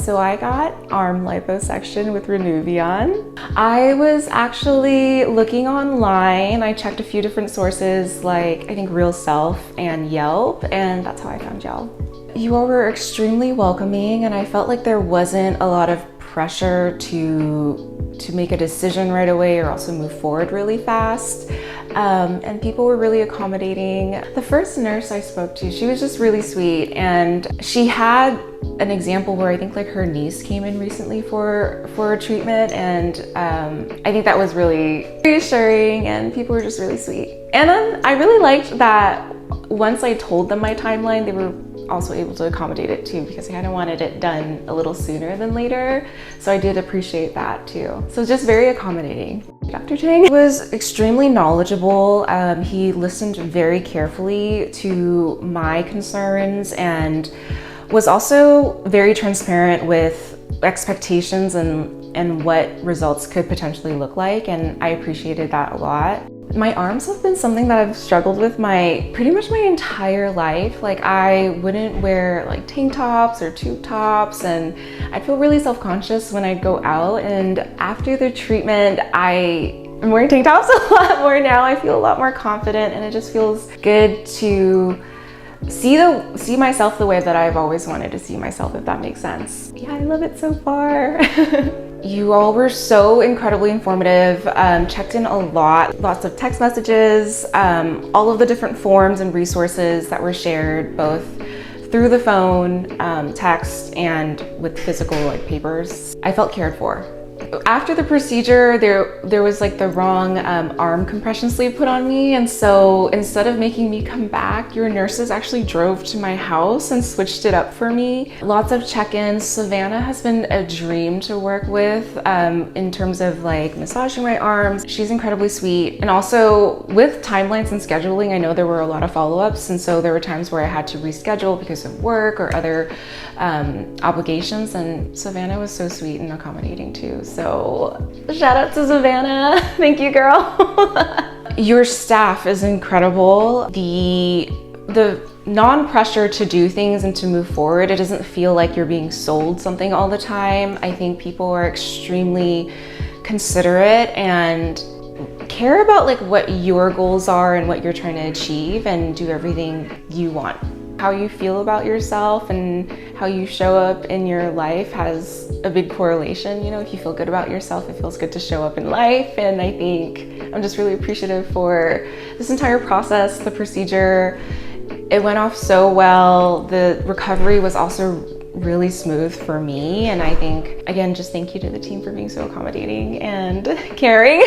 So I got arm liposuction with Renuvion. I was actually looking online. I checked a few different sources like I think Real Self and Yelp, and that's how I found y'all. You all were extremely welcoming, and I felt like there wasn't a lot of pressure to make a decision right away or also move forward really fast. And people were really accommodating. The first nurse I spoke to, she was just really sweet, and she had an example where I think like her niece came in recently for a treatment, and I think that was really reassuring, and people were just really sweet. And I really liked that once I told them my timeline, they were also able to accommodate it too, because I kind of wanted it done a little sooner than later. So I did appreciate that too. So just very accommodating. Dr. Cheng was extremely knowledgeable. He listened very carefully to my concerns and was also very transparent with expectations and what results could potentially look like. And I appreciated that a lot. My arms have been something that I've struggled with pretty much my entire life. Like I wouldn't wear like tank tops or tube tops, and I'd feel really self-conscious when I'd go out. And after the treatment, I'm wearing tank tops a lot more now. I feel a lot more confident, and it just feels good to see myself the way that I've always wanted to see myself, if that makes sense. Yeah, I love it so far. You all were so incredibly informative, checked in a lot, lots of text messages, all of the different forms and resources that were shared, both through the phone, text, and with physical like papers. I felt cared for. After the procedure, there was like the wrong arm compression sleeve put on me, and so instead of making me come back, your nurses actually drove to my house and switched it up for me. Lots of check-ins. Savannah has been a dream to work with in terms of like massaging my arms. She's incredibly sweet. And also with timelines and scheduling, I know there were a lot of follow-ups, and so there were times where I had to reschedule because of work or other obligations, and Savannah was so sweet and accommodating too. So shout out to Savannah. Thank you, girl. Your staff is incredible. The non-pressure to do things and to move forward, it doesn't feel like you're being sold something all the time. I think people are extremely considerate and care about like what your goals are and what you're trying to achieve, and do everything you want. How you feel about yourself and how you show up in your life has a big correlation. You know, if you feel good about yourself, it feels good to show up in life. And I think I'm just really appreciative for this entire process, the procedure. It went off so well. The recovery was also really smooth for me. And I think, again, just thank you to the team for being so accommodating and caring.